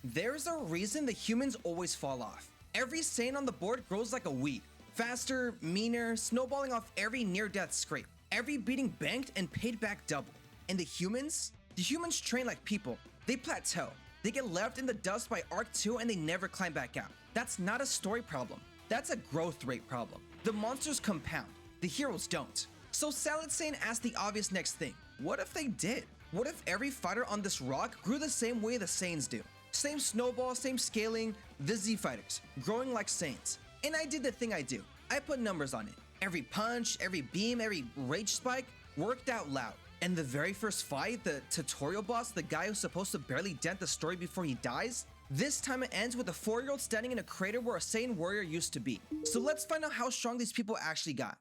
There's a reason the humans always fall off. Every Saiyan on the board grows like a weed. Faster, meaner, snowballing off every near-death scrape. Every beating banked and paid back double. And the humans? The humans train like people. They plateau. They get left in the dust by Arc 2 and they never climb back out. That's not a story problem. That's a growth rate problem. The monsters compound. The heroes don't. So Salad Saiyan asked the obvious next thing. What if they did? What if every fighter on this rock grew the same way the Saiyans do? Same snowball, same scaling, the Z-Fighters, growing like Saiyans. And I did the thing I do. I put numbers on it. Every punch, every beam, every rage spike worked out loud. And the very first fight, the tutorial boss, the guy who's supposed to barely dent the story before he dies, this time it ends with a 4-year-old standing in a crater where a Saiyan warrior used to be. So let's find out how strong these people actually got.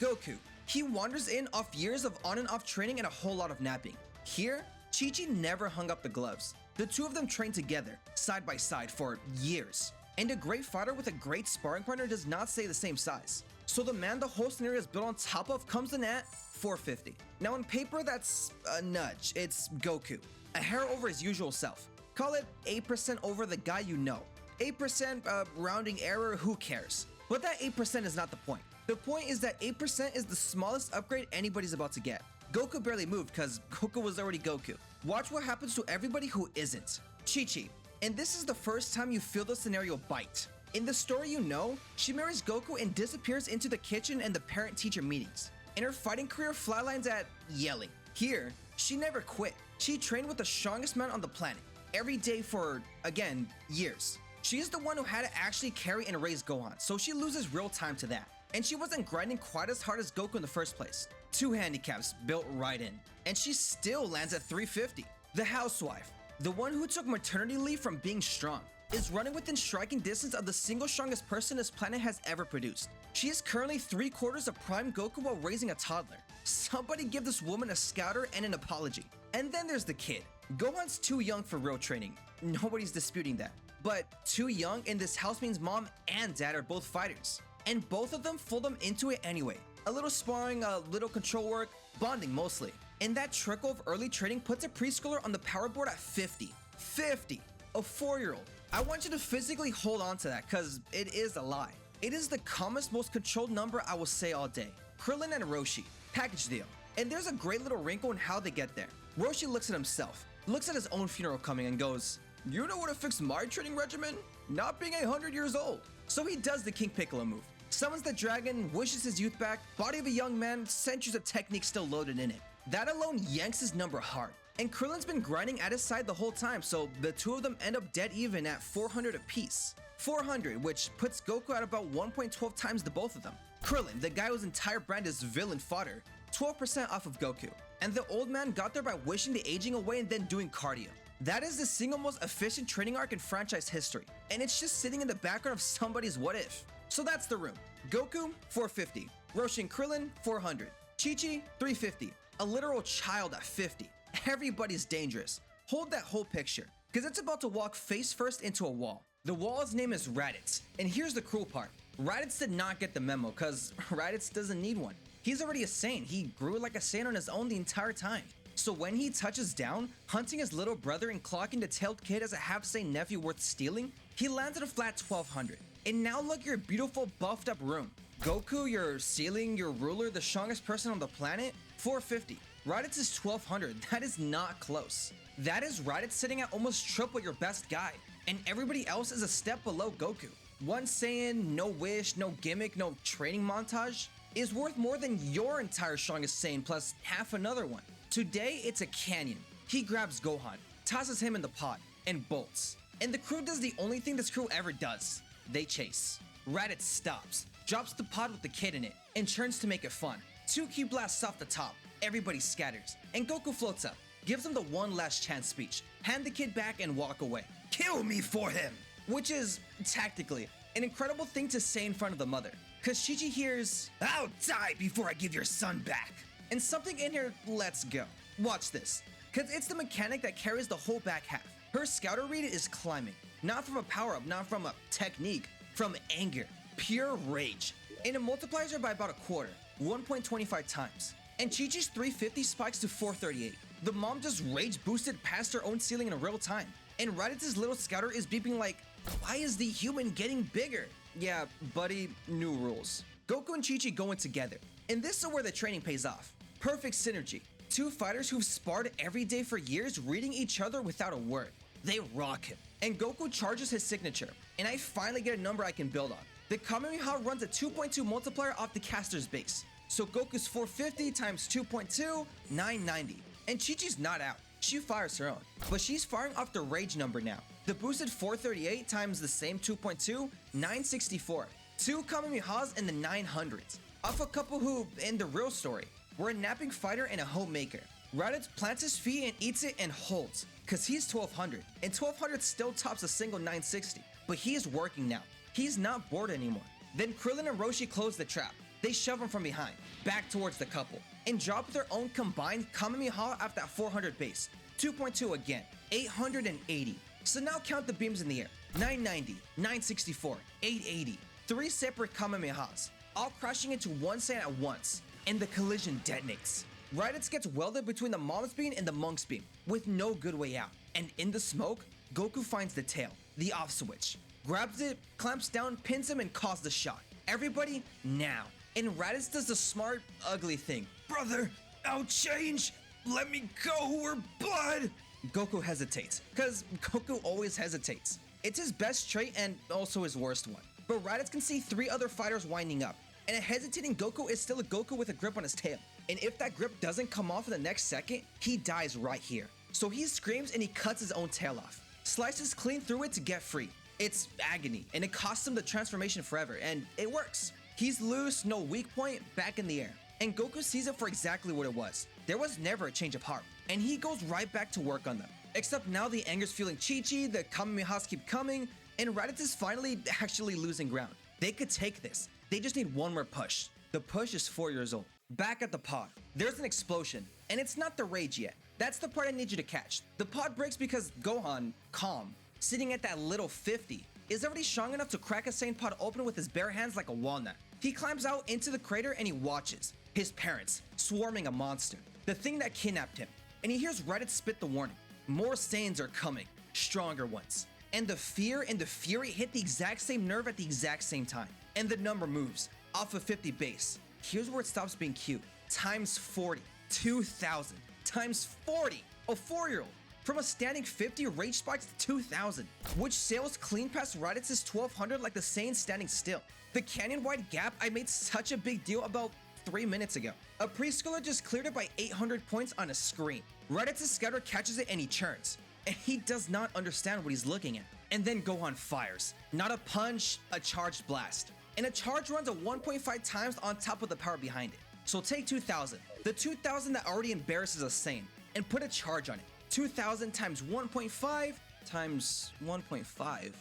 Goku. He wanders in off years of on and off training and a whole lot of napping. Here, Chi-Chi never hung up the gloves. The two of them trained together, side by side, for years. And a great fighter with a great sparring partner does not stay the same size. So the man the whole scenario is built on top of comes in at 450. Now on paper, that's a nudge. It's Goku. A hair over his usual self. Call it 8% over the guy you know. 8% rounding error, who cares? But that 8% is not the point. The point is that 8% is the smallest upgrade anybody's about to get. Goku barely moved because Goku was already Goku. Watch what happens to everybody who isn't. Chi-Chi. And this is the first time you feel the scenario bite. In the story you know, she marries Goku and disappears into the kitchen and the parent-teacher meetings. In her fighting career, flatlines at yelling. Here, she never quit. She trained with the strongest man on the planet. Every day for, again, years. She is the one who had to actually carry and raise Gohan, so she loses real time to that. And she wasn't grinding quite as hard as Goku in the first place. 2 handicaps built right in. And she still lands at 350. The housewife, the one who took maternity leave from being strong, is running within striking distance of the single strongest person this planet has ever produced. She is currently 3/4 of prime Goku while raising a toddler. Somebody give this woman a scouter and an apology. And then there's the kid. Gohan's too young for real training. Nobody's disputing that. But too young in this house means mom and dad are both fighters. And both of them fold them into it anyway. A little sparring, a little control work, bonding mostly. And that trickle of early training puts a preschooler on the power board at 50. 50! A 4-year-old. I want you to physically hold on to that because it is a lie. It is the calmest, most controlled number I will say all day. Krillin and Roshi. Package deal. And there's a great little wrinkle in how they get there. Roshi looks at himself, looks at his own funeral coming and goes, "You know what to fix my training regimen? Not being 100 years old." So he does the King Piccolo move. Summons the dragon, wishes his youth back, body of a young man, centuries of technique still loaded in it. That alone yanks his number hard. And Krillin's been grinding at his side the whole time, so the two of them end up dead even at 400 apiece. 400, which puts Goku at about 1.12 times the both of them. Krillin, the guy whose entire brand is villain fodder, 12% off of Goku. And the old man got there by wishing the aging away and then doing cardio. That is the single most efficient training arc in franchise history, and it's just sitting in the background of somebody's what if. So that's the room. Goku, 450. Roshi and Krillin, 400. Chi-Chi, 350. A literal child at 50. Everybody's dangerous. Hold that whole picture, because it's about to walk face first into a wall. The wall's name is Raditz, and here's the cruel part. Raditz did not get the memo, because Raditz doesn't need one. He's already a Saiyan. He grew like a Saiyan on his own the entire time. So when he touches down, hunting his little brother and clocking the tailed kid as a half-Saiyan nephew worth stealing, he lands at a flat 1200. And now look at your beautiful buffed up room. Goku, your ceiling, your ruler, the strongest person on the planet, 450. Raditz is 1200. That is not close. That is Raditz sitting at almost triple your best guy. And everybody else is a step below Goku. One Saiyan, no wish, no gimmick, no training montage, is worth more than your entire strongest Saiyan plus half another one. Today, it's a canyon. He grabs Gohan, tosses him in the pot, and bolts. And the crew does the only thing this crew ever does. They chase. Raditz stops, drops the pod with the kid in it, and turns to make it fun. 2 key blasts off the top. Everybody scatters, and Goku floats up, gives him the one last chance speech, hand the kid back and walk away. Kill me for him! Which is, tactically, an incredible thing to say in front of the mother, cause Chi-Chi hears, "I'll die before I give your son back." And something in her lets go. Watch this, cause it's the mechanic that carries the whole back half. Her scouter read is climbing, not from a power-up, not from a technique, from anger, pure rage. And it multiplies her by about a quarter, 1.25 times. And Chi-Chi's 350 spikes to 438. The mom just rage boosted past her own ceiling in real time. and Raditz's little scouter is beeping like, why is the human getting bigger? Yeah, buddy, new rules. Goku and Chi-Chi go in together, and this is where the training pays off. Perfect synergy. Two fighters who've sparred every day for years, reading each other without a word. They rock him, and Goku charges his signature, and I finally get a number I can build on. The Kamehameha runs a 2.2 multiplier off the caster's base, so Goku's 450 times 2.2, 990. And Chi-Chi's not out, she fires her own, but she's firing off the rage number now. The boosted 438 times the same 2.2, 964. Two Kamehamehas in the 900s, off a couple who, in the real story, were a napping fighter and a homemaker. Raditz plants his feet and eats it and holds, cause he's 1200, and 1200 still tops a single 960, but he is working now. He's not bored anymore. Then Krillin and Roshi close the trap. They shove him from behind, back towards the couple, and drop their own combined Kamehameha at that 400 base. 2.2 again, 880. So now count the beams in the air. 990, 964, 880. Three separate Kamehamehas, all crashing into one Saiyan at once, and the collision detonates. Raditz gets welded between the mom's beam and the monk's beam, with no good way out. And in the smoke, Goku finds the tail, the off switch, grabs it, clamps down, pins him, and calls the shot. Everybody, now. And Raditz does the smart, ugly thing. Brother, I'll change. Let me go, we're blood. Goku hesitates, cause Goku always hesitates. It's his best trait and also his worst one. But Raditz can see three other fighters winding up, and a hesitating Goku is still a Goku with a grip on his tail. And if that grip doesn't come off in the next second, he dies right here. So he screams and he cuts his own tail off, slices clean through it to get free. It's agony, and it costs him the transformation forever, and it works. He's loose, no weak point, back in the air. And Goku sees it for exactly what it was. There was never a change of heart, and he goes right back to work on them. Except now the anger's fueling Chi-Chi, the Kamehamehas keep coming, and Raditz is finally actually losing ground. They could take this. They just need one more push. The push is 4 years old. Back at the pod, there's an explosion, and it's not the rage yet. That's the part I need you to catch. The pod breaks because Gohan, calm, sitting at that little 50, is already strong enough to crack a Saiyan pod open with his bare hands like a walnut. He climbs out into the crater and he watches his parents swarming a monster, the thing that kidnapped him. And he hears Raditz spit the warning. More Saiyans are coming, stronger ones. And the fear and the fury hit the exact same nerve at the exact same time. And the number moves off of 50 base. Here's where it stops being cute. Times 40, 2000, times 40, a 4-year-old. From a standing 50 rage spikes to 2000, which sails clean past Raditz's 1200 like the Saiyan standing still. The canyon-wide gap I made such a big deal about 3 minutes ago. A preschooler just cleared it by 800 points on a screen. Raditz's scouter catches it and he churns. And he does not understand what he's looking at. And then Gohan fires. Not a punch, a charged blast. And a charge runs a 1.5 times on top of the power behind it. So take 2000, the 2000 that already embarrasses a Saiyan, and put a charge on it. 2000 times 1.5 times 1.5,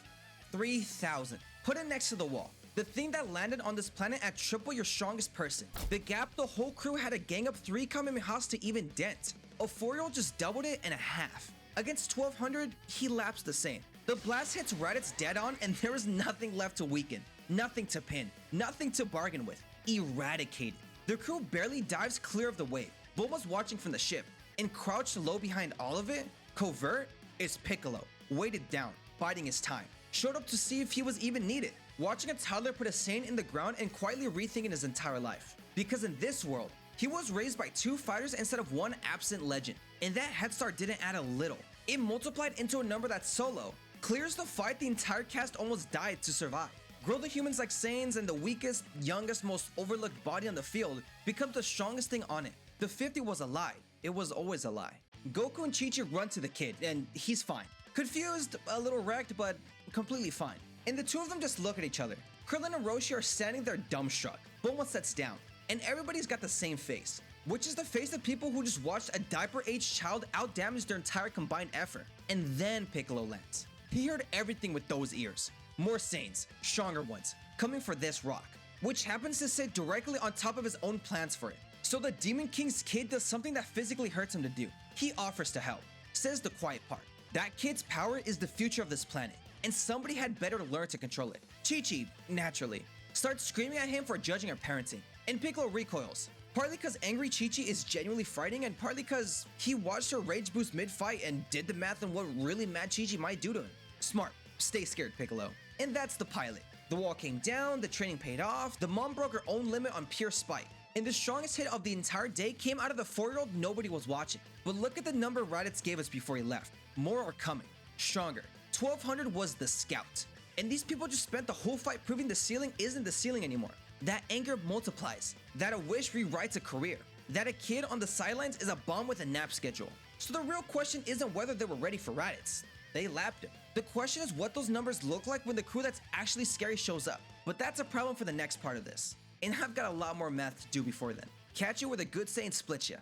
3000. Put it next to the wall. The thing that landed on this planet at triple your strongest person. The gap the whole crew had to gang up 3 Kamehamehas to even dent. A 4-year-old just doubled it and a half. Against 1200, he laps the same. The blast hits Raditz dead on and there is nothing left to weaken. Nothing to pin. Nothing to bargain with. Eradicated. The crew barely dives clear of the wave. Bulma's watching from the ship. And crouched low behind all of it, covert, is Piccolo, weighted down, biding his time. Showed up to see if he was even needed, watching a toddler put a Saiyan in the ground and quietly rethinking his entire life. Because in this world, he was raised by 2 fighters instead of 1 absent legend, and that head start didn't add a little. It multiplied into a number that solo clears the fight the entire cast almost died to survive. Grow the humans like Saiyans, and the weakest, youngest, most overlooked body on the field becomes the strongest thing on it. The 50 was a lie. It was always a lie. Goku and Chi-Chi run to the kid, and he's fine. Confused, a little wrecked, but completely fine. And the two of them just look at each other. Krillin and Roshi are standing there dumbstruck. Bulma sits down, and everybody's got the same face, which is the face of people who just watched a diaper-aged child outdamage their entire combined effort. And then Piccolo lands. He heard everything with those ears. More Saiyans, stronger ones, coming for this rock, which happens to sit directly on top of his own plans for it. So the Demon King's kid does something that physically hurts him to do. He offers to help, says the quiet part. That kid's power is the future of this planet, and somebody had better learn to control it. Chi-Chi, naturally, starts screaming at him for judging her parenting, and Piccolo recoils. Partly because angry Chi-Chi is genuinely frightening, and partly because he watched her rage boost mid-fight and did the math on what really mad Chi-Chi might do to him. Smart. Stay scared, Piccolo. And that's the pilot. The wall came down, the training paid off, the mom broke her own limit on pure spite. And the strongest hit of the entire day came out of the 4-year-old nobody was watching. But look at the number Raditz gave us before he left. More are coming. Stronger. 1200 was the scout. And these people just spent the whole fight proving the ceiling isn't the ceiling anymore. That anger multiplies. That a wish rewrites a career. That a kid on the sidelines is a bum with a nap schedule. So the real question isn't whether they were ready for Raditz. They lapped him. The question is what those numbers look like when the crew that's actually scary shows up. But that's a problem for the next part of this. And I've got a lot more math to do before then. Catch you where the good Saiyan splits ya.